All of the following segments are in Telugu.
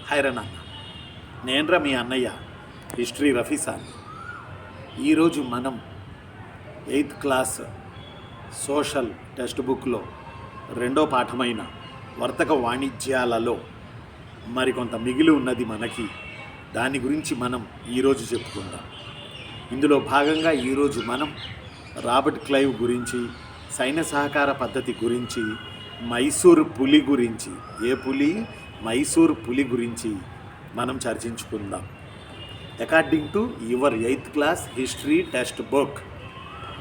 హైరన్ అన్న. నేనరా మీ అన్నయ్య హిస్టరీ రఫీసాన్. ఈరోజు మనం 8th క్లాస్ సోషల్ టెక్స్ట్ బుక్లో రెండో పాఠమైన వర్తక వాణిజ్యాలలో మరికొంత మిగిలి ఉన్నది మనకి. దాని గురించి మనం ఈరోజు చెప్పుకుందాం. ఇందులో భాగంగా ఈరోజు మనం రాబర్ట్ క్లైవ్ గురించి, సైన్య సహకార పద్ధతి గురించి, మైసూర్ పులి గురించి, మైసూర్ పులి గురించి మనం చర్చించుకుందాం. According to your 8th class history text book,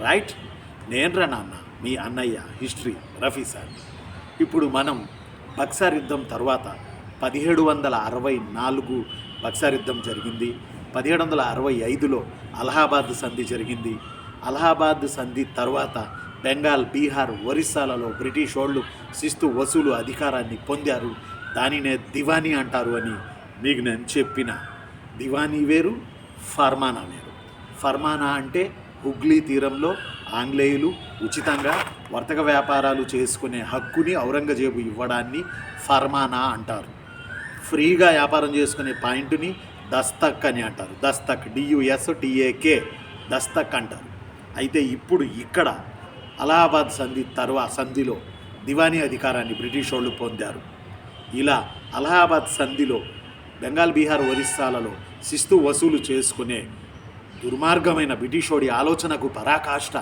right? నేనరా నాన్న మీ అన్నయ్య హిస్టరీ రఫీసాన్. ఇప్పుడు మనం బక్సార్ యుద్ధం తర్వాత 1764 బక్సార్ యుద్ధం జరిగింది. 1765లో అలహాబాద్ సంధి జరిగింది. అలహాబాద్ సంధి తర్వాత బెంగాల్, బీహార్, ఒరిస్సాలలో బ్రిటిష్ వాళ్ళు శిస్తు వసూలు అధికారాన్ని పొందారు. దానినే దివానీ అంటారు అని మీకు నేను చెప్పిన. దివానీ వేరు, ఫర్మానా వేరు. ఫర్మానా అంటే హుగ్లీ తీరంలో ఆంగ్లేయులు ఉచితంగా వర్తక వ్యాపారాలు చేసుకునే హక్కుని ఔరంగజేబు ఇవ్వడాన్ని ఫర్మానా అంటారు. ఫ్రీగా వ్యాపారం చేసుకునే పాయింట్ని దస్తక్ అని అంటారు. దస్తక్, DUSTAK, దస్తక్ అంటారు. అయితే ఇప్పుడు ఇక్కడ అలహాబాద్ సంధిలో దివానీ అధికారాన్ని బ్రిటిష్ వాళ్ళు పొందారు. ఇలా అలహాబాద్ సంధిలో బెంగాల్, బీహార్, ఒరిస్సాలలో శిస్తు వసూలు చేసుకునే దుర్మార్గమైన బ్రిటిషోడి ఆలోచనకు పరాకాష్ట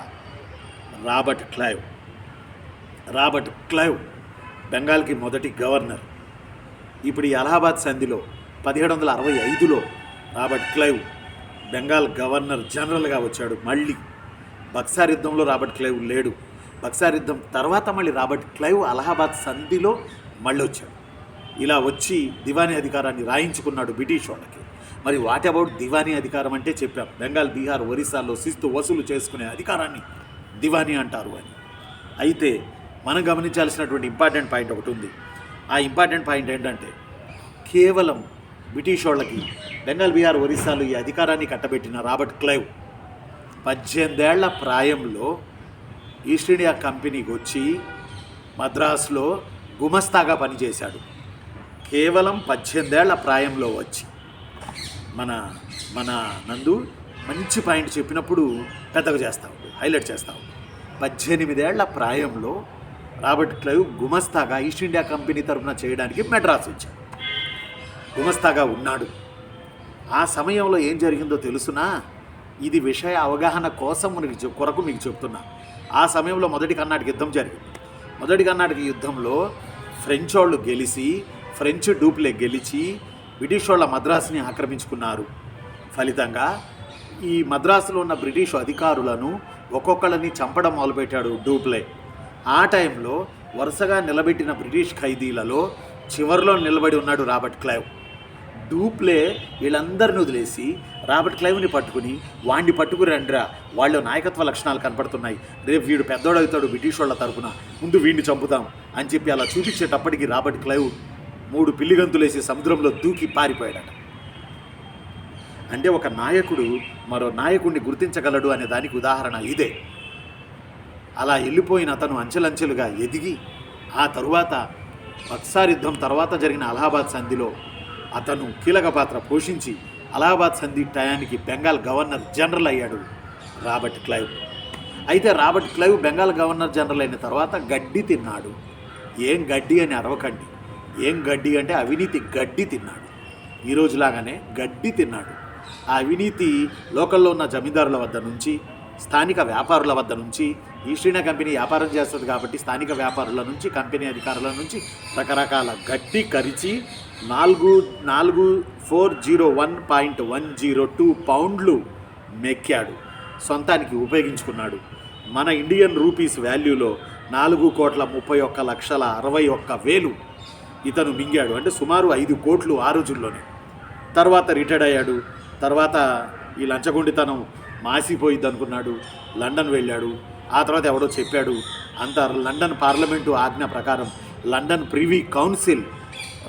రాబర్ట్ క్లైవ్ బెంగాల్కి మొదటి గవర్నర్. ఇప్పుడు ఈ అలహాబాద్ సంధిలో 1765లో రాబర్ట్ క్లైవ్ బెంగాల్ గవర్నర్ జనరల్గా వచ్చాడు. మళ్ళీ బక్సార్ యుద్ధంలో రాబర్ట్ క్లైవ్ లేడు. బక్సార్ యుద్ధం తర్వాత మళ్ళీ రాబర్ట్ క్లైవ్ అలహాబాద్ సంధిలో మళ్ళీ వచ్చాడు. ఇలా వచ్చి దివానీ అధికారాన్ని రాయించుకున్నాడు బ్రిటిష్ వాళ్ళకి. మరి వాట్ అబౌట్ దివానీ అధికారం అంటే చెప్పాం. బెంగాల్, బీహార్, ఒరిస్సాలో శిస్తు వసూలు చేసుకునే అధికారాన్ని దివానీ అంటారు అని. అయితే మనం గమనించాల్సినటువంటి ఇంపార్టెంట్ పాయింట్ ఒకటి ఉంది. ఆ ఇంపార్టెంట్ పాయింట్ ఏంటంటే, కేవలం బ్రిటిష్ వాళ్ళకి బెంగాల్, బీహార్, ఒరిస్సాలో ఈ అధికారాన్ని కట్టబెట్టిన రాబర్ట్ క్లైవ్ 18 ఏళ్ల ప్రాయంలో ఈస్ట్ ఇండియా కంపెనీకి వచ్చి మద్రాసులో గుమస్తాగా పనిచేశాడు. కేవలం 18 ఏళ్ల ప్రాయంలో వచ్చి మన నందు మంచి పాయింట్ చెప్పినప్పుడు పెద్దగా చేస్తూ ఉండు, హైలైట్ చేస్తూ ఉండు. 18 ఏళ్ల ప్రాయంలో రాబర్ట్ క్లైవ్ గుమస్తాగా ఈస్ట్ ఇండియా కంపెనీ తరఫున చేయడానికి మెడ్రాస్ వచ్చాడు. గుమస్తాగా ఉన్నాడు. ఆ సమయంలో ఏం జరిగిందో తెలుసునా? ఇది విషయ అవగాహన కోసం కొరకు మీకు చెప్తున్నా. ఆ సమయంలో మొదటి కర్ణాటక యుద్ధం జరిగింది. మొదటి కర్ణాటక యుద్ధంలో ఫ్రెంచ్ వాళ్ళు గెలిచి, ఫ్రెంచ్ డూప్లే గెలిచి బ్రిటిష్ వాళ్ళ మద్రాసుని ఆక్రమించుకున్నారు. ఫలితంగా ఈ మద్రాసులో ఉన్న బ్రిటిష్ అధికారులను ఒక్కొక్కళ్ళని చంపడం మొదలుపెట్టాడు డూప్లే. ఆ టైంలో వరుసగా నిలబెట్టిన బ్రిటిష్ ఖైదీలలో చివరిలో నిలబడి ఉన్నాడు రాబర్ట్ క్లైవ్. డూప్లే వీళ్ళందరిని వదిలేసి రాబర్ట్ క్లైవ్ని పట్టుకుని, వాడిని పట్టుకుని రండిరా, వాళ్ళు నాయకత్వ లక్షణాలు కనపడుతున్నాయి, రేపు వీడు పెద్దోడవుతాడు బ్రిటిష్ వాళ్ళ తరపున, ముందు వీడిని చంపుతాం అని చెప్పి అలా చూపించేటప్పటికి రాబర్ట్ క్లైవ్ 3 పిల్లిగంతులేసి సముద్రంలో దూకి పారిపోయాడట. అంటే ఒక నాయకుడు మరో నాయకుడిని గుర్తించగలడు అనే దానికి ఉదాహరణ ఇదే. అలా వెళ్ళిపోయిన అతను అంచెలంచెలుగా ఎదిగి ఆ తరువాత బక్సార్ యుద్ధం తర్వాత జరిగిన అలహాబాద్ సంధిలో అతను కీలక పాత్ర పోషించి అలహాబాద్ సంధి టయానికి బెంగాల్ గవర్నర్ జనరల్ అయ్యాడు రాబర్ట్ క్లైవ్. అయితే Robert Clive Bengal governor general అయిన తర్వాత గడ్డి తిన్నాడు. ఏం గడ్డి అని అరవకండి. ఏం గడ్డి అంటే అవినీతి గడ్డి తిన్నాడు. ఈరోజులాగానే గడ్డి తిన్నాడు. ఆ అవినీతి లోకల్లో ఉన్న జమీందారుల వద్ద నుంచి, స్థానిక వ్యాపారుల వద్ద నుంచి, ఈస్ట్ ఇండియా కంపెనీ వ్యాపారం చేస్తుంది కాబట్టి స్థానిక వ్యాపారుల నుంచి, కంపెనీ అధికారుల నుంచి రకరకాల గడ్డి కరిచి 401.102 పౌండ్లు మెక్కాడు. సొంతానికి ఉపయోగించుకున్నాడు. మన ఇండియన్ రూపీస్ వాల్యూలో 4,31,61,000 ఇతను మింగాడు. అంటే సుమారు 5 కోట్లు ఆ రోజుల్లోనే. తర్వాత రిటైర్డ్ అయ్యాడు. తర్వాత ఈ లంచగొండితనం మాసిపోయిద్ది అనుకున్నాడు. లండన్ వెళ్ళాడు. ఆ తర్వాత ఎవడో చెప్పాడు. అంత లండన్ పార్లమెంటు ఆజ్ఞ ప్రకారం లండన్ ప్రివీ కౌన్సిల్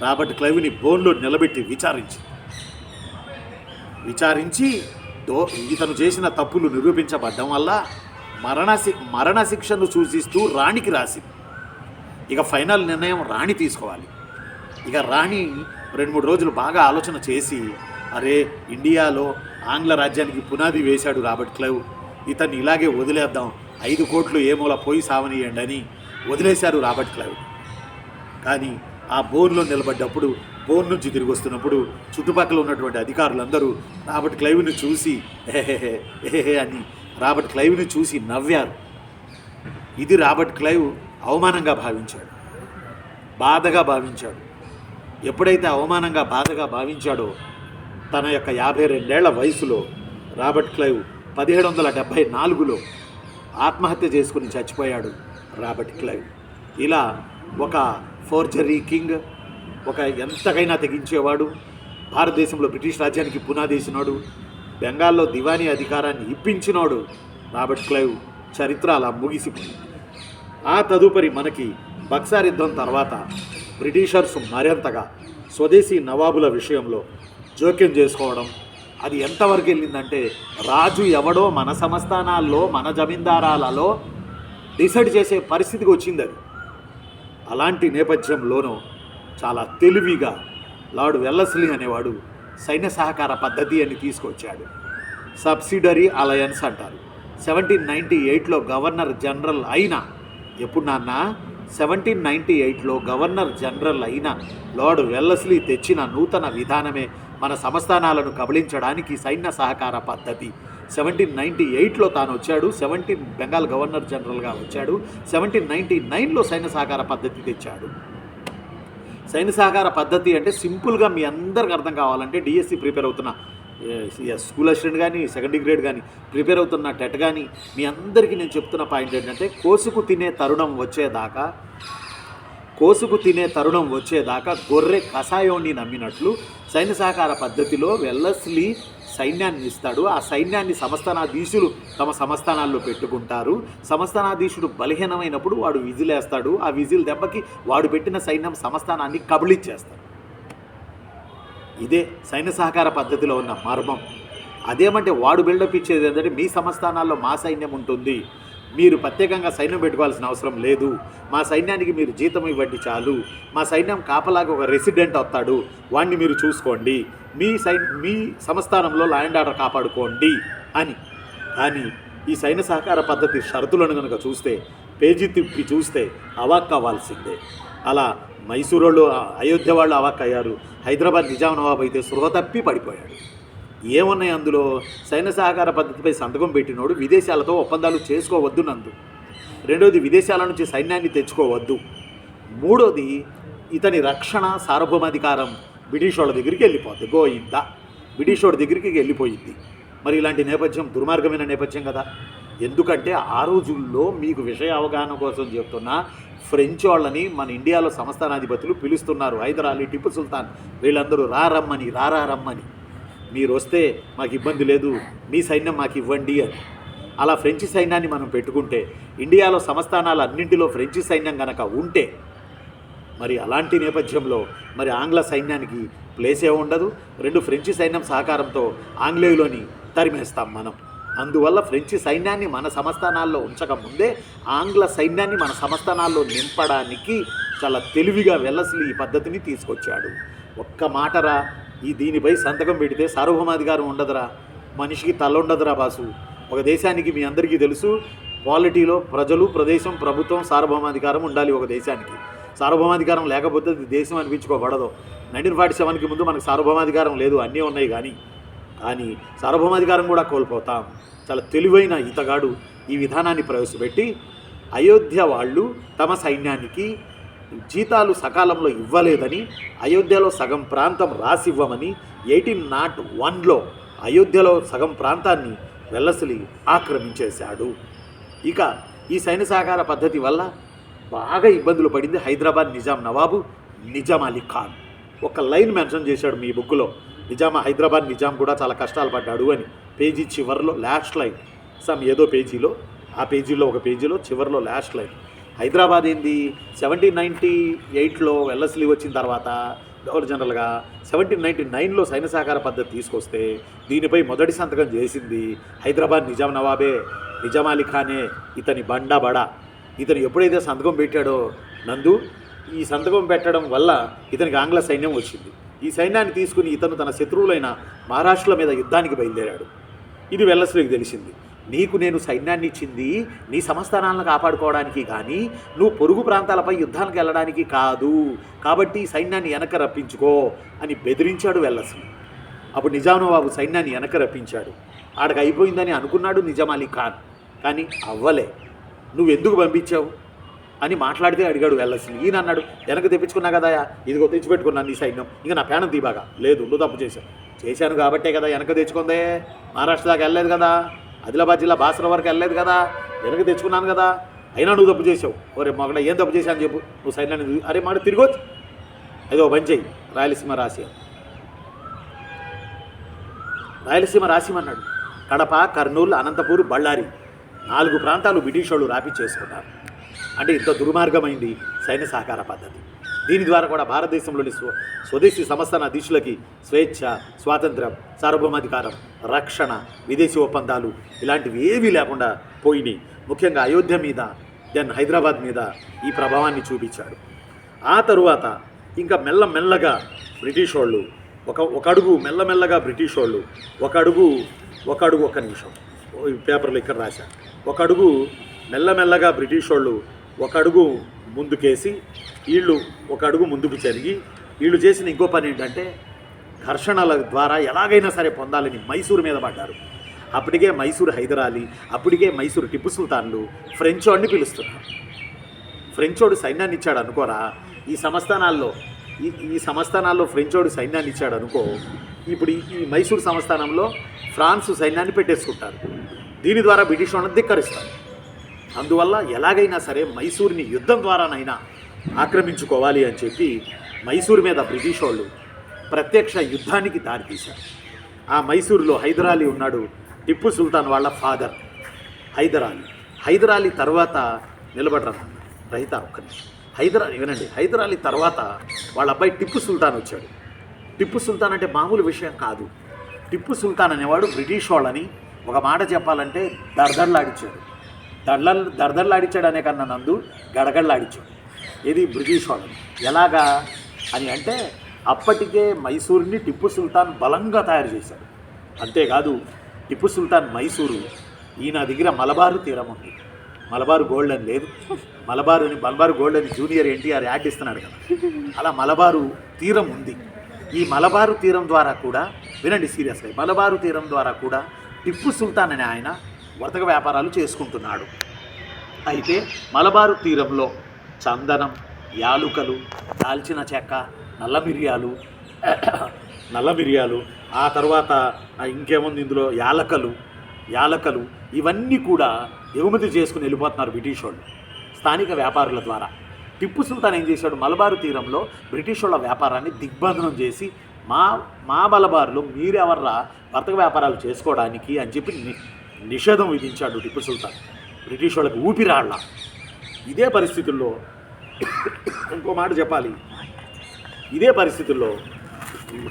రాబర్ట్ క్లైవ్ని బోన్లో నిలబెట్టి విచారించి ఇతను చేసిన తప్పులు నిరూపించబడ్డం వల్ల మరణశిక్షను సూచిస్తూ రాణికి రాసింది. ఇక ఫైనల్ నిర్ణయం రాణి తీసుకోవాలి. ఇక రాణి 2-3 రోజులు బాగా ఆలోచన చేసి, అరే ఇండియాలో ఆంగ్ల రాజ్యానికి పునాది వేశాడు రాబర్ట్ క్లైవ్, ఇతన్ని ఇలాగే వదిలేద్దాం, 5 కోట్లు ఏ మూల పోయి సావనీయండి అని వదిలేశారు రాబర్ట్ క్లైవ్. కానీ ఆ బోన్లో నిలబడ్డప్పుడు, బోన్ నుంచి తిరిగి వస్తున్నప్పుడు చుట్టుపక్కల ఉన్నటువంటి అధికారులందరూ రాబర్ట్ క్లైవ్ని చూసి ఏహే అని రాబర్ట్ క్లైవ్ని చూసి నవ్వారు. ఇది రాబర్ట్ క్లైవ్ అవమానంగా భావించాడు, బాధగా భావించాడు. ఎప్పుడైతే అవమానంగా బాధగా భావించాడో తన యొక్క 52 ఏళ్ల వయసులో రాబర్ట్ క్లైవ్ 1774లో ఆత్మహత్య చేసుకుని చచ్చిపోయాడు రాబర్ట్ క్లైవ్. ఇలా ఒక ఫోర్జరీ కింగ్, ఒక ఎంతకైనా తెగించేవాడు, భారతదేశంలో బ్రిటిష్ రాజ్యానికి పునాదేసినాడు, బెంగాల్లో దివానీ అధికారాన్ని ఇప్పించినాడు రాబర్ట్ క్లైవ్ చరిత్ర అలా ముగిసిపోయింది. ఆ తదుపరి మనకి బక్సార్ యుద్ధం తర్వాత బ్రిటిషర్స్ మరింతగా స్వదేశీ నవాబుల విషయంలో జోక్యం చేసుకోవడం, అది ఎంతవరకు వెళ్ళిందంటే రాజు ఎవడో మన సంస్థానాల్లో మన జమీందారాలలో డిసైడ్ చేసే పరిస్థితికి వచ్చింది అది. అలాంటి నేపథ్యంలోనూ చాలా తెలివిగా లార్డ్ వెల్లస్లీ అనేవాడు సైన్య సహకార పద్ధతి అని తీసుకొచ్చాడు. సబ్సిడరీ అలయన్స్ అంటారు. 1798లో గవర్నర్ జనరల్ అయిన, ఎప్పుడు నాన్న 1798లో గవర్నర్ జనరల్ అయిన లార్డ్ వెల్లస్లీ తెచ్చిన నూతన విధానమే మన సంస్థానాలను కబళించడానికి సైన్య సహకార పద్ధతి. 1798లో తాను వచ్చాడు, బెంగాల్ గవర్నర్ జనరల్గా వచ్చాడు. 1799లో సైన్య సహకార పద్ధతి తెచ్చాడు. సైన్య సహకార పద్ధతి అంటే సింపుల్గా మీ అందరికి అర్థం కావాలంటే, డిఎస్సి ప్రిపేర్ అవుతున్న స్కూల్ అసిస్టెంట్ కానీ, సెకండరీ గ్రేడ్ కానీ ప్రిపేర్ అవుతున్న టెట్ కానీ, మీ అందరికీ నేను చెప్తున్న పాయింట్ ఏంటంటే, కోసుకు తినే తరుణం వచ్చేదాకా గొర్రె కషాయోని నమ్మినట్లు సైన్య సహకార పద్ధతిలో వెల్లస్లీ సైన్యాన్ని ఇస్తాడు. ఆ సైన్యాన్ని సంస్థానాధీశులు తమ సంస్థానాల్లో పెట్టుకుంటారు. సంస్థానాధీశుడు బలహీనమైనప్పుడు వాడు విజిలేస్తాడు. ఆ విజిల్ దెబ్బకి వాడు పెట్టిన సైన్యం సంస్థానాన్ని కబళించేస్తాడు. ఇదే సైన్య సహకార పద్ధతిలో ఉన్న మర్మం. అదేమంటే వాడు బిల్డప్ ఇచ్చేది ఏంటంటే, మీ సంస్థానాల్లో మా సైన్యం ఉంటుంది, మీరు ప్రత్యేకంగా సైన్యం పెట్టుకోవాల్సిన అవసరం లేదు, మా సైన్యానికి మీరు జీతం ఇవ్వండి చాలు, మా సైన్యం కాపలాగా ఒక రెసిడెంట్ వస్తాడు, వాడిని మీరు చూసుకోండి, మీ సంస్థానంలో లా అండ్ ఆర్డర్ కాపాడుకోండి అని. కానీ ఈ సైన్య సహకార పద్ధతి షరతులను కనుక చూస్తే, పేజీ తిప్పి చూస్తే అవాక్ అవ్వాల్సిందే. అలా మైసూరు వాళ్ళు, అయోధ్య వాళ్ళు అవాక్ అయ్యారు. హైదరాబాద్ నిజాం నవాబ్ అయితే సృహ తప్పి పడిపోయాడు. ఏమున్నాయి అందులో? సైన్య సహకార పద్ధతిపై సంతకం పెట్టినోడు విదేశాలతో ఒప్పందాలు చేసుకోవద్దు నందు. రెండోది, విదేశాల నుంచి సైన్యాన్ని తెచ్చుకోవద్దు. మూడోది, ఇతని రక్షణ సార్వభౌమాధికారం బ్రిటిష్ వాళ్ళ దగ్గరికి వెళ్ళిపోద్ది. గోయిందా బ్రిటిష్ వాళ్ళ దగ్గరికి వెళ్ళిపోయింది. మరి ఇలాంటి నేపథ్యం దుర్మార్గమైన నేపథ్యం కదా. ఎందుకంటే ఆ రోజుల్లో మీకు విషయ అవగాహన కోసం చెప్తున్నా, ఫ్రెంచ్ వాళ్ళని మన ఇండియాలో సంస్థానాధిపతులు పిలుస్తున్నారు. హైదర్ అలీ, టిప్పు సుల్తాన్, వీళ్ళందరూ రారమ్మని, మీరు వస్తే మాకు ఇబ్బంది లేదు, మీ సైన్యం మాకు ఇవ్వండి అని. అలా ఫ్రెంచ్ సైన్యాన్ని మనం పెట్టుకుంటే, ఇండియాలో సంస్థానాలన్నింటిలో ఫ్రెంచ్ సైన్యం కనుక ఉంటే, మరి అలాంటి నేపథ్యంలో మరి ఆంగ్ల సైన్యానికి ప్లేసే ఉండదు. ఫ్రెంచ్ సైన్యం సహకారంతో ఆంగ్లేయులోని తరిమేస్తాం మనం. అందువల్ల ఫ్రెంచ్ సైన్యాన్ని మన సంస్థానాల్లో ఉంచకముందే ఆంగ్ల సైన్యాన్ని మన సంస్థానాల్లో నింపడానికి చాలా తెలివిగా వెల్లస్లీ ఈ పద్ధతిని తీసుకొచ్చాడు. ఒక్క మాటరా, దీనిపై సంతకం పెడితే సార్వభౌమాధికారం ఉండదురా, మనిషికి తల ఉండదురా బాసు. ఒక దేశానికి మీ అందరికీ తెలుసు, పాలిటీలో ప్రజలు, ప్రదేశం, ప్రభుత్వం, సార్వభౌమాధికారం ఉండాలి ఒక దేశానికి. సార్వభౌమాధికారం లేకపోతే దేశం అనిపించుకోబడదు. 1947కి ముందు మనకు సార్వభౌమాధికారం లేదు, అన్నీ ఉన్నాయి. కానీ సార్వభౌమాధికారం కూడా కోల్పోతాం. చాలా తెలివైన ఇతగాడు ఈ విధానాన్ని ప్రవేశపెట్టి, అయోధ్య వాళ్ళు తమ సైన్యానికి జీతాలు సకాలంలో ఇవ్వలేదని అయోధ్యలో సగం ప్రాంతం రాసివ్వమని 1801లో అయోధ్యలో సగం ప్రాంతాన్ని వెల్లస్లీ ఆక్రమించేశాడు. ఇక ఈ సైన్య సహకార పద్ధతి వల్ల బాగా ఇబ్బందులు పడింది హైదరాబాద్ నిజాం నవాబు నిజాం అలీ ఖాన్. ఒక లైన్ మెన్షన్ చేశాడు మీ బుక్లో, హైదరాబాద్ నిజాం కూడా చాలా కష్టాలు పడ్డాడు అని. పేజీ చివరిలో లాస్ట్ లైన్, ఏదో పేజీలో, ఆ పేజీలో ఒక పేజీలో చివరిలో లాస్ట్ లైన్, హైదరాబాద్ ఏంది 1798లో వెల్లస్లీ వచ్చిన తర్వాత గవర్నర్ జనరల్గా 1799లో సైన్య సహకార పద్ధతి తీసుకొస్తే దీనిపై మొదటి సంతకం చేసింది హైదరాబాద్ నిజాం నవాబే, నిజాం అలీ ఖానే. ఇతని బండబడ. ఇతను ఎప్పుడైతే సంతకం పెట్టాడో నందు, ఈ సంతకం పెట్టడం వల్ల ఇతనికి ఆంగ్ల సైన్యం వచ్చింది. ఈ సైన్యాన్ని తీసుకుని ఇతను తన శత్రువులైన మహారాష్ట్రుల మీద యుద్ధానికి బయలుదేరాడు. ఇది వెల్లస్లీకి తెలిసింది. నీకు నేను సైన్యాన్ని ఇచ్చింది నీ సంస్థానాలను కాపాడుకోవడానికి కానీ నువ్వు పొరుగు ప్రాంతాలపై యుద్ధానికి వెళ్ళడానికి కాదు, కాబట్టి సైన్యాన్ని వెనక రప్పించుకో అని బెదిరించాడు వెల్లస్లీ. అప్పుడు నిజాం నవాబు సైన్యాన్ని వెనక రప్పించాడు. ఆడకు అయిపోయిందని అనుకున్నాడు నిజాం అలీ ఖాన్, కానీ అవ్వలే. నువ్వెందుకు పంపించావు అని మాట్లాడితే అడిగాడు వెల్లస్లీ. ఈయన అన్నాడు, వెనక తెప్పించుకున్నా కదా, ఇదిగో తెచ్చిపెట్టుకున్నాను నీ సైన్యం, ఇంకా నా పేనం తీబాగా. లేదు, నువ్వు తప్పు చేశాను కాబట్టే కదా వెనక తెచ్చుకుందే. మహారాష్ట్ర దాకా వెళ్ళలేదు కదా, ఆదిలాబాద్ జిల్లా బాసర వరకు వెళ్ళలేదు కదా, వెనక తెచ్చుకున్నాను కదా, అయినా నువ్వు తప్పు చేసావు. ఓరే మగడ ఏం తప్పు చేశాను చెప్పు, నువ్వు సైన్యాన్ని అరే మాట తిరిగొచ్చు. అదో పని చెయ్యి, రాయలసీమ రాసిమన్నాడు. కడప, కర్నూలు, అనంతపూర్, బళ్ళారి 4 ప్రాంతాలు బ్రిటిష్ వాళ్ళు రాపిచ్చేసుకున్నారు. అంటే ఇంత దుర్మార్గమైంది సైన్య సహకార పద్ధతి. దీని ద్వారా కూడా భారతదేశంలోని స్వదేశీ సంస్థానాధీశులకి స్వేచ్ఛ, స్వాతంత్రం, సార్వభౌమాధికారం, రక్షణ, విదేశీ ఒప్పందాలు ఇలాంటివి ఏవీ లేకుండా పోయినాయి. ముఖ్యంగా అయోధ్య మీద, దెన్ హైదరాబాద్ మీద ఈ ప్రభావాన్ని చూపించాడు. ఆ తరువాత ఇంకా మెల్లమెల్లగా బ్రిటిష్ వాళ్ళు ఒక అడుగు మెల్లమెల్లగా బ్రిటిష్ వాళ్ళు ఒక్క నిమిషం పేపర్లో ఇక్కడ రాశారు. ఒక అడుగు మెల్లమెల్లగా బ్రిటిష్ వాళ్ళు ఒక అడుగు ముందుకేసి వీళ్ళు ఒక అడుగు ముందుకు జరిగి వీళ్ళు చేసిన ఇంకో పని ఏంటంటే ఘర్షణల ద్వారా ఎలాగైనా సరే పొందాలని మైసూరు మీద పడ్డారు. అప్పటికే మైసూరు హైదరాలీ, అప్పటికే మైసూరు టిప్పు సుల్తాన్లు ఫ్రెంచ్ వాడిని పిలుస్తున్నారు. ఫ్రెంచ్ వాడు సైన్యాన్ని ఇచ్చాడు అనుకోరా, ఈ సంస్థానాల్లో ఫ్రెంచ్ వాడు సైన్యాన్ని ఇచ్చాడు అనుకో, ఇప్పుడు ఈ మైసూరు సంస్థానంలో ఫ్రాన్స్ సైన్యాన్ని పెట్టేసుకుంటారు. దీని ద్వారా బ్రిటిష్ వాళ్ళని ధిక్కరిస్తారు. అందువల్ల ఎలాగైనా సరే మైసూరుని యుద్ధం ద్వారానైనా ఆక్రమించుకోవాలి అని చెప్పి మైసూరు మీద బ్రిటిష్ వాళ్ళు ప్రత్యక్ష యుద్ధానికి దారితీశారు. ఆ మైసూరులో హైదరాలీ ఉన్నాడు, టిప్పు సుల్తాన్ వాళ్ళ ఫాదర్ హైదరాలీ తర్వాత నిలబడరా రైత ఒక్క నిమిషం. హైదరాలీ తర్వాత వాళ్ళ అబ్బాయి టిప్పు సుల్తాన్ వచ్చాడు. టిప్పు సుల్తాన్ అంటే మామూలు విషయం కాదు. టిప్పు సుల్తాన్ అనేవాడు బ్రిటిష్ వాళ్ళని ఒక మాట చెప్పాలంటే దర్దర్లాడిచ్చాడు అనే కన్నా నందు గడగడలాడిచ్చాడు. ఇది బ్రిటిష్ వాళ్ళని ఎలాగా అని అంటే అప్పటికే మైసూరుని టిప్పు సుల్తాన్ బలంగా తయారు చేశాడు. అంతేకాదు టిప్పు సుల్తాన్ మైసూరు ఈయన దగ్గర మలబారు తీరం ఉంది. మలబారు గోల్డ్ అని లేదు, మలబారు గోల్డ్ అని జూనియర్ ఎన్టీఆర్ యాడ్ ఇస్తున్నాడు కదా, అలా మలబారు తీరం ఉంది. ఈ మలబారు తీరం ద్వారా కూడా వినండి సీరియస్గా, మలబారు తీరం ద్వారా కూడా టిప్పు సుల్తాన్ అనే ఆయన వర్తక వ్యాపారాలు చేసుకుంటున్నాడు. అయితే మలబారు తీరంలో చందనం, యాలుకలు, దాల్చిన చెక్క, నల్ల మిరియాలు, ఆ తర్వాత ఇంకేముంది ఇందులో యాలకలు ఇవన్నీ కూడా ఎగుమతి చేసుకుని వెళ్ళిపోతున్నారు బ్రిటిష్ వాళ్ళు స్థానిక వ్యాపారుల ద్వారా. టిప్పు సుల్తాన్ ఏం చేశాడు, మలబారు తీరంలో బ్రిటిష్ వాళ్ళ వ్యాపారాన్ని దిగ్బంధనం చేసి మా మలబారులో మీరెవర్రా వర్తక వ్యాపారాలు చేసుకోవడానికి అని చెప్పి నిషేధం విధించాడు టిప్పు సుల్తాన్. బ్రిటిష్ వాళ్ళకి ఊపిరాళ్ళ. ఇదే పరిస్థితుల్లో ఇంకో మాట చెప్పాలి, ఇదే పరిస్థితుల్లో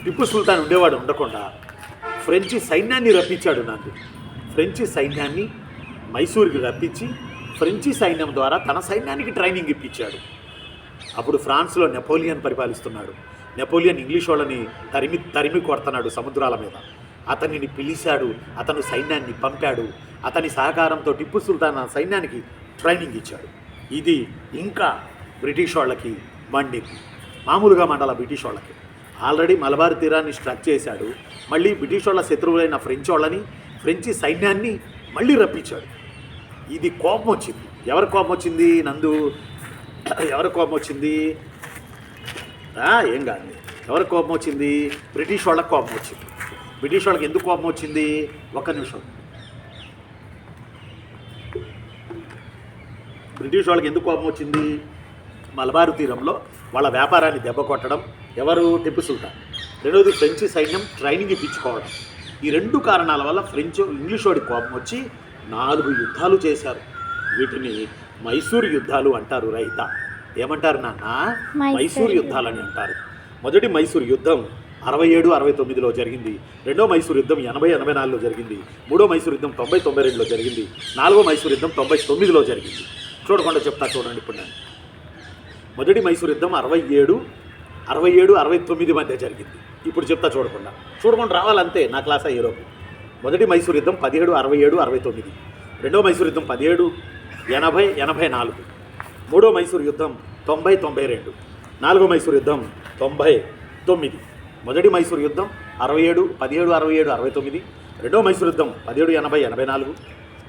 టిప్పు సుల్తాన్ ఉండకుండా ఫ్రెంచి సైన్యాన్ని రప్పించాడు. ఫ్రెంచి సైన్యాన్ని మైసూరుకి రప్పించి ఫ్రెంచి సైన్యం ద్వారా తన సైన్యానికి ట్రైనింగ్ ఇప్పించాడు. అప్పుడు ఫ్రాన్స్లో నెపోలియన్ పరిపాలిస్తున్నాడు. నెపోలియన్ ఇంగ్లీష్ వాళ్ళని తరిమి కొడుతున్నాడు సముద్రాల మీద. అతనిని పిలిచాడు, అతను సైన్యాన్ని పంపాడు. అతని సహకారంతో టిప్పు సుల్తాన్ సైన్యానికి ట్రైనింగ్ ఇచ్చాడు. ఇది ఇంకా బ్రిటిష్ వాళ్ళకి మామూలుగా మండల బ్రిటిష్ వాళ్ళకి ఆల్రెడీ మలబార్ తీరాన్ని స్ట్రక్ చేశాడు. మళ్ళీ బ్రిటిష్ వాళ్ళ శత్రువులైన ఫ్రెంచి సైన్యాన్ని మళ్ళీ రప్పించాడు. ఇది కోపం వచ్చింది. ఎవరి కోపం వచ్చింది నందు? ఎవరి కోపం వచ్చింది? ఏం కాదు, ఎవరి కోపం వచ్చింది? బ్రిటిష్ వాళ్ళకి కోపం వచ్చింది. బ్రిటిష్ వాళ్ళకి ఎందుకు కోపం వచ్చింది? ఒక్క నిమిషం. బ్రిటిష్ వాళ్ళకి ఎందుకు కోపం వచ్చింది? మలబారు తీరంలో వాళ్ళ వ్యాపారాన్ని దెబ్బ కొట్టడం, ఎవరు? టిప్పు సుల్తాన్. రెండవది ఫ్రెంచి సైన్యం ట్రైనింగ్ ఇప్పించుకోవడం. ఈ 2 కారణాల వల్ల ఇంగ్లీష్ వాడి కోపం వచ్చి 4 యుద్ధాలు చేశారు. వీటిని మైసూరు యుద్ధాలు అంటారు. రైత ఏమంటారు నాన్న? మైసూరు యుద్ధాలని అంటారు. మొదటి మైసూరు యుద్ధం 67-69లో జరిగింది. రెండో మైసూరు యుద్ధం 80-84లో జరిగింది. మూడో మైసూరు యుద్ధం 90-92లో జరిగింది. 4వ మైసూరు యుద్ధం 99లో జరిగింది. చూడకుండా చెప్తా చూడండి ఇప్పుడు. నేను మొదటి మైసూరు యుద్ధం 67 67, 69 మధ్య జరిగింది. ఇప్పుడు చెప్తా చూడకుండా రావాలంతే. నా క్లాస్ హీరోకి. మొదటి మైసూర్ యుద్ధం 1767, 69. రెండో మైసూర్ యుద్ధం 1780, 84. మూడో మైసూర్ యుద్ధం 90, 92. నాలుగో మైసూర్ యుద్ధం 99. మొదటి మైసూర్ యుద్ధం 67, 1767, 69. రెండో మైసూర్ యుద్ధం 1780, 84.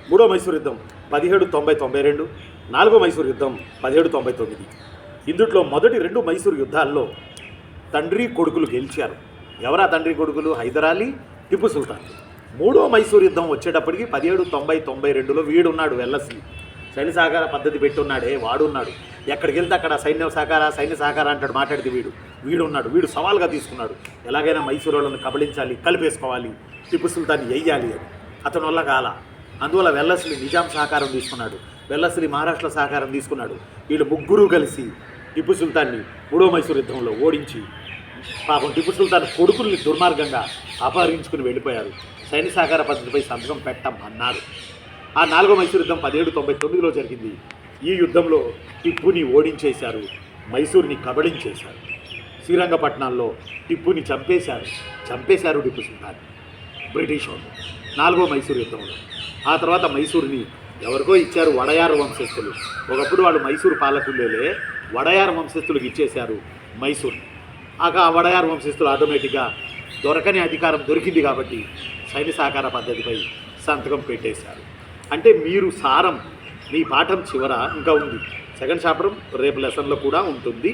మూడో మైసూర్ యుద్ధం 1790, 92. నాలుగో మైసూర్ యుద్ధం 1799. ఇందుట్లో మొదటి రెండు మైసూర్ యుద్ధాల్లో తండ్రి కొడుకులు గెలిచారు. ఎవరా తండ్రి కొడుకులు? హైదరాలీ, టిప్పు సుల్తాన్. మూడో మైసూర్ యుద్ధం వచ్చేటప్పటికి 1790, 92లో వీడున్నాడు, వెల్లస్లీ. సైన్య సహకార పద్ధతి పెట్టున్నాడే వాడున్నాడు. ఎక్కడికి వెళ్తే అక్కడ సైన్య సహకార అంటాడు. మాట్లాడితే వీడున్నాడు. వీడు సవాల్గా తీసుకున్నాడు. ఎలాగైనా మైసూరు వాళ్ళని కబళించాలి, కలిపేసుకోవాలి, టిప్పు సుల్తాన్ని వెయ్యాలి అని. అతని వల్ల కాల. అందువల్ల వెల్లస్లీ నిజాం సహకారం తీసుకున్నాడు, వెల్లస్లీ మహారాష్ట్ర సహకారం తీసుకున్నాడు. వీళ్ళు ముగ్గురు కలిసి టిప్పు సుల్తాన్ని మూడో మైసూర్ యుద్ధంలో ఓడించి పాపం టిప్పు సుల్తాన్ కొడుకుల్ని దుర్మార్గంగా అపహరించుకుని వెళ్ళిపోయారు. సైన్య సహకార పద్ధతిపై సంతకం పెట్టమన్నారు. ఆ నాలుగో మైసూర్ యుద్ధం 1799లో జరిగింది. ఈ యుద్ధంలో టిప్పుని ఓడించేశారు, మైసూర్ని కబళించేశారు. శ్రీరంగపట్నంలో టిప్పుని చంపేశారు టిప్పు సుల్తాన్ బ్రిటిష్ వాళ్ళు నాలుగో మైసూర్ యుద్ధంలో. ఆ తర్వాత మైసూర్ని ఎవరికో ఇచ్చారు, వడయార్ వంశస్థులు. ఒకప్పుడు వాళ్ళు మైసూరు పాలకులేలే, వడయార్ వంశస్థులకు ఇచ్చేశారు మైసూర్ని. ఆ వడయార్ వంశస్థులు ఆటోమేటిక్గా దొరకని అధికారం దొరికింది కాబట్టి సైన్య సహకార పద్ధతిపై సంతకం పెట్టేశారు. అంటే మీరు సారం మీ పాఠం చివర ఇంకా ఉంది. సెకండ్ చాప్టర్ రేపు లెసన్లో కూడా ఉంటుంది.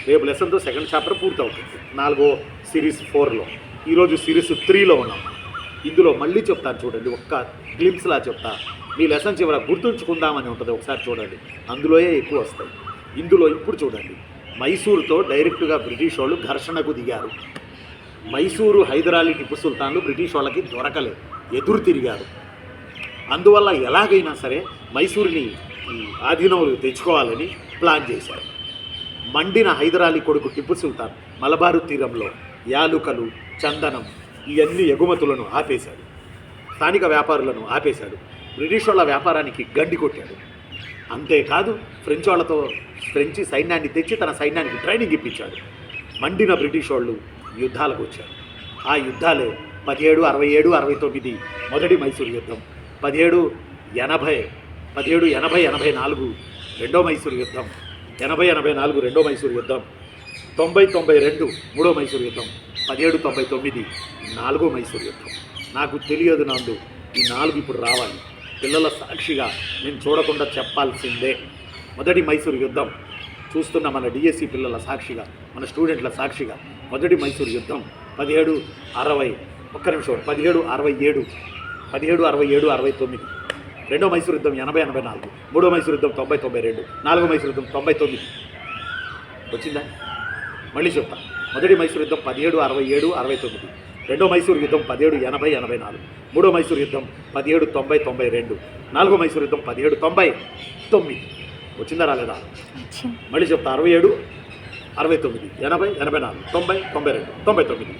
రేపు లెసన్తో సెకండ్ చాప్టర్ పూర్తవుతుంది. 4వ సిరీస్ 4లో. ఈరోజు సిరీస్ 3లో ఉన్నాం. ఇందులో మళ్ళీ చెప్తాను చూడండి, ఒక్క గ్లింప్స్లా చెప్తా. మీ లెసన్ చివర గుర్తుంచుకుందామని ఉంటుంది, ఒకసారి చూడండి. అందులోయే ఎక్కువ వస్తాయి. ఇందులో ఇప్పుడు చూడండి, మైసూరుతో డైరెక్ట్గా బ్రిటిష్ వాళ్ళు ఘర్షణకు దిగారు. మైసూరు, హైదరాలీ, టిప్పు సుల్తాన్లు బ్రిటిష్ వాళ్ళకి దొరకలేదు, ఎదురు తిరిగారు. అందువల్ల ఎలాగైనా సరే మైసూరుని ఆధీనంలో తెచ్చుకోవాలని ప్లాన్ చేశారు. మండిన హైదరాలీ కొడుకు టిప్పు సుల్తాన్ మలబారు తీరంలో యాలుకలు, చందనం ఇవన్నీ ఎగుమతులను ఆపేశాడు. స్థానిక వ్యాపారులను ఆపేశాడు. బ్రిటిష్ వాళ్ళ వ్యాపారానికి గండి కొట్టాడు. అంతేకాదు ఫ్రెంచి సైన్యాన్ని తెచ్చి తన సైన్యానికి ట్రైనింగ్ ఇప్పించాడు. మండిన బ్రిటిష్ వాళ్ళు యుద్ధాలకు వచ్చారు. ఆ యుద్ధాలే 1767, 69 మొదటి మైసూరు యుద్ధం, 1780, 84 రెండో మైసూరు యుద్ధం, 80, 84 రెండో మైసూరు యుద్ధం, 90, 92 మూడో మైసూరు యుద్ధం, 1799 నాలుగో మైసూరు యుద్ధం. నాకు తెలియదు నందు, ఈ 4 ఇప్పుడు రావాలి. పిల్లల సాక్షిగా నేను చూడకుండా చెప్పాల్సిందే. మొదటి మైసూరు యుద్ధం చూస్తున్న మన డిఎస్సి పిల్లల సాక్షిగా, మన స్టూడెంట్ల సాక్షిగా మొదటి మైసూరు యుద్ధం 1760, 1767, 69. రెండో మైసూరు యుద్ధం 80, 84. మూడో మైసూరు యుద్ధం 90, 92. నాలుగో మైసూరు యుద్ధం 99. వచ్చిందా? మళ్ళీ చెప్తా. మొదటి మైసూరు యుద్ధం 1767, 69. రెండో మైసూరు యుద్ధం 1780, 84. మూడో మైసూరు యుద్ధం 1790, 92. నాలుగో మైసూరు యుద్ధం 1799. వచ్చిందా రాలేదా? మళ్ళీ చెప్తా. 67, 69, 80, 84, 90, 92, 99.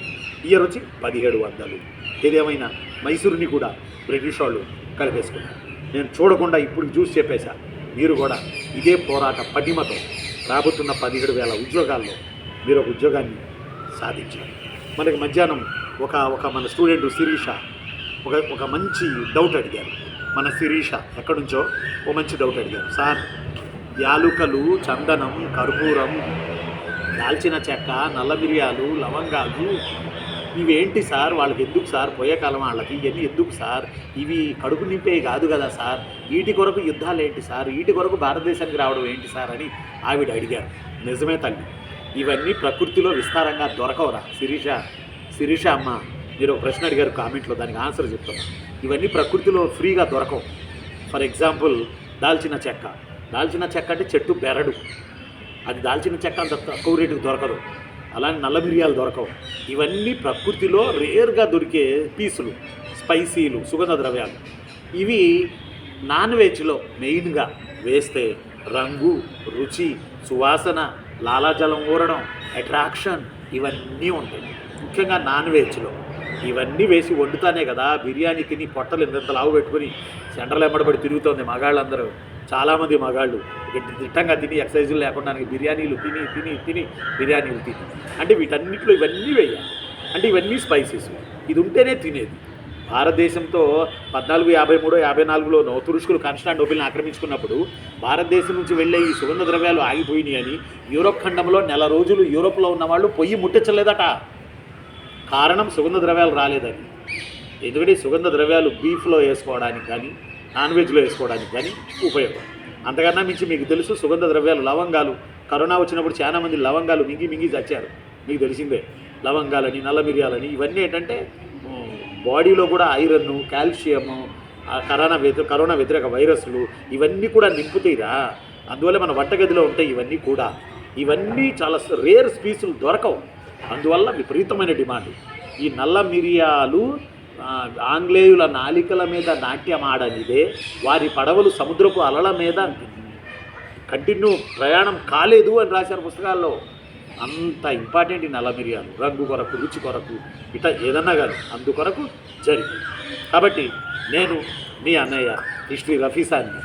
ఇయర్ వచ్చి 1700. ఏదేమైనా మైసూరుని కూడా బ్రిటిష్ వాళ్ళు కలిపేసుకున్నారు. నేను చూడకుండా ఇప్పుడు చూసి చెప్పేశా. మీరు కూడా ఇదే పోరాట పటిమతో రాబోతున్న 17,000 ఉద్యోగాల్లో మీరు ఒక ఉద్యోగాన్ని సాధించారు. మనకి మధ్యాహ్నం ఒక మన స్టూడెంట్ శిరీష ఒక మంచి డౌట్ అడిగారు. మన శిరీష ఎక్కడి నుంచో ఓ మంచి డౌట్ అడిగారు. సార్, యాలుకలు, చందనం, కర్పూరం, దాల్చిన చెక్క, నల్ల మిరియాలు, లవంగాలు ఇవేంటి సార్? వాళ్ళకి ఎందుకు సార్? పోయే కాలం వాళ్ళకి ఇవన్నీ ఎందుకు సార్? ఇవి కడుపు నింపే కాదు కదా సార్? వీటి కొరకు యుద్ధాలు ఏంటి సార్? వీటి కొరకు భారతదేశానికి రావడం ఏంటి సార్ అని ఆవిడ అడిగారు. నిజమే తల్లి, ఇవన్నీ ప్రకృతిలో విస్తారంగా దొరకవురా శిరీష అమ్మ. మీరు ఒక ప్రశ్న అడిగారు కామెంట్లో, దానికి ఆన్సర్ చెప్తున్నా. ఇవన్నీ ప్రకృతిలో ఫ్రీగా దొరకవు. ఫర్ ఎగ్జాంపుల్ దాల్చిన చెక్క అంటే చెట్టు బెరడు, అది దాల్చిన చెక్క అంత తక్కువ రేటుకు దొరకదు. అలానే నల్ల మిరియాలు దొరకవు. ఇవన్నీ ప్రకృతిలో రేర్గా దొరికే పీసులు, స్పైసీలు, సుగంధ ద్రవ్యాలు. ఇవి నాన్ వెజ్లో మెయిన్గా వేస్తే రంగు, రుచి, సువాసన, లాలాజలం ఊరడం, అట్రాక్షన్ ఇవన్నీ ఉంటాయి. ముఖ్యంగా నాన్ వెజ్లో ఇవన్నీ వేసి వండుతానే కదా బిర్యానీ తిని పొట్టలు ఇంత లావు పెట్టుకుని సెంటర్లో ఎమ్మడబడి తిరుగుతోంది మగాళ్ళందరూ. చాలామంది మగాళ్ళు దిట్టంగా తిని ఎక్సర్సైజులు లేకుండా బిర్యానీలు తిని తిని తిని బిర్యానీలు తిని అంటే వీటన్నిటిలో ఇవన్నీ వేయాలి. అంటే ఇవన్నీ స్పైసెస్. ఇది ఉంటేనే తినేది. భారతదేశంతో 1453 54లోనో తురుష్కులు కాన్స్టాంటినోపిల్ని ఆక్రమించుకున్నప్పుడు భారతదేశం నుంచి వెళ్ళే ఈ సుగంధ ద్రవ్యాలు ఆగిపోయినాయి అని యూరోప్ ఖండంలో నెల రోజులు యూరోప్లో ఉన్న వాళ్ళు పొయ్యి ముట్టించలేదట. కారణం సుగంధ ద్రవ్యాలు రాలేదని. ఎందుకంటే సుగంధ ద్రవ్యాలు బీఫ్లో వేసుకోవడానికి కానీ నాన్ వెజ్లో వేసుకోవడానికి కానీ ఉపయోగం. అంతకన్నా మించి మీకు తెలుసు సుగంధ ద్రవ్యాలు లవంగాలు. కరోనా వచ్చినప్పుడు చాలామంది లవంగాలు మింగి చచ్చారు, మీకు తెలిసిందే. లవంగాలని నల్ల మిరియాలని ఇవన్నీ ఏంటంటే బాడీలో కూడా ఐరన్, కాల్షియము, కరోనా వ్యతిరేక వైరస్లు ఇవన్నీ కూడా నింపుతాయిరా. అందువల్ల మన వంటగదిలో ఉంటాయి ఇవన్నీ కూడా. ఇవన్నీ చాలా రేర్ స్పీసులు దొరకవు, అందువల్ల విపరీతమైన డిమాండ్. ఈ నల్ల మిరియాలు ఆంగ్లేయుల నాలికల మీద నాట్యం ఆడనిదే, వారి పడవలు సముద్రపు అలల మీద కంటిన్యూ ప్రయాణం కాలేదు అని రాశారు పుస్తకాల్లో. అంత ఇంపార్టెంట్ ఈ నల్ల మిరియాలు, రంగు కొరకు, రుచి కొరకు, ఇట ఏదన్నా కానీ అందుకొరకు జరిగింది. కాబట్టి నేను మీ అన్నయ్య హిస్టరీ రఫీసాన్ని,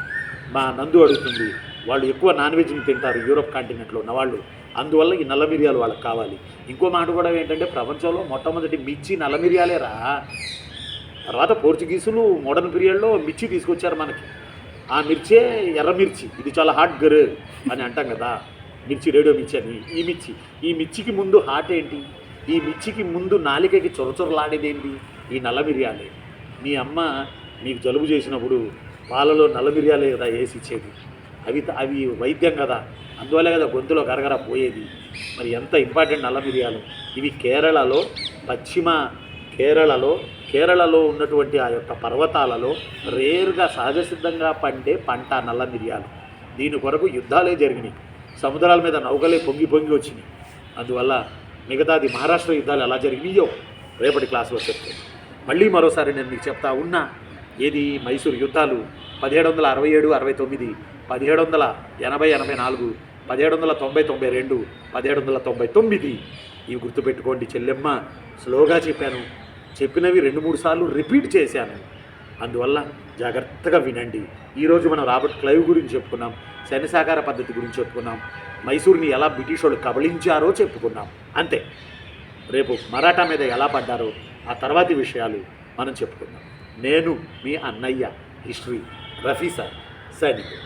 మా నందు అడుగుతుంది, వాళ్ళు ఎక్కువ నాన్ వెజ్ని తింటారు యూరోప్ కాంటినెంట్లో ఉన్నవాళ్ళు, అందువల్ల ఈ నల్ల మిరియాలు వాళ్ళకి కావాలి. ఇంకో మాట కూడా ఏంటంటే ప్రపంచంలో మొట్టమొదటి మిర్చి నల్ల మిరియాలేరా. తర్వాత పోర్చుగీసులు మోడర్న్ పీరియడ్లో మిర్చి తీసుకొచ్చారు మనకి. ఆ మిర్చే ఎర్ర మిర్చి, ఇది చాలా హాట్ గర్ అని అంటాం కదా, మిర్చి, రేడియో మిర్చి అని. ఈ మిర్చికి ముందు హాట్ ఏంటి? ఈ మిర్చికి ముందు నాలికకి చొరచొరలాడేదేంటి? ఈ నల్ల మిరియాలే. మీ అమ్మ మీకు జలుబు చేసినప్పుడు పాలలో నల్ల మిరియాలే కదా వేసి ఇచ్చేది. అవి వైద్యం కదా, అందువల్లే కదా గొంతులో గరగర పోయేది. మరి ఎంత ఇంపార్టెంట్ నల్ల మిరియాలు. ఇవి కేరళలో, పశ్చిమ కేరళలో ఉన్నటువంటి ఆ యొక్క పర్వతాలలో రేర్గా సహజసిద్ధంగా పండే పంట నల్ల మిరియాలు. దీని కొరకు యుద్ధాలే జరిగినాయి, సముద్రాల మీద నౌకలే పొంగి వచ్చినాయి. అందువల్ల మిగతాది మహారాష్ట్ర యుద్ధాలు ఎలా జరిగినాయో రేపటి క్లాసులో చెప్తాను. మళ్ళీ మరోసారి నేను మీకు చెప్తా ఉన్నా, ఏది మైసూరు యుద్ధాలు 1767, 69, 1780, 84, 1790, 92, 1799. ఇవి గుర్తుపెట్టుకోండి చెల్లెమ్మ. స్లోగా చెప్పినవి 2-3 సార్లు రిపీట్ చేశాను, అందువల్ల జాగ్రత్తగా వినండి. ఈరోజు మనం రాబర్ట్ క్లైవ్ గురించి చెప్పుకున్నాం, శనిసాకార పద్ధతి గురించి చెప్పుకున్నాం, మైసూర్ని ఎలా బ్రిటిష్ వాళ్ళు కబళించారో చెప్పుకున్నాం. అంతే. రేపు మరాఠా మీద ఎలా పడ్డారో ఆ తర్వాతి విషయాలు మనం చెప్పుకుందాం. నేను మీ అన్నయ్య హిస్టరీ రఫీ సార్ సైనికుడు.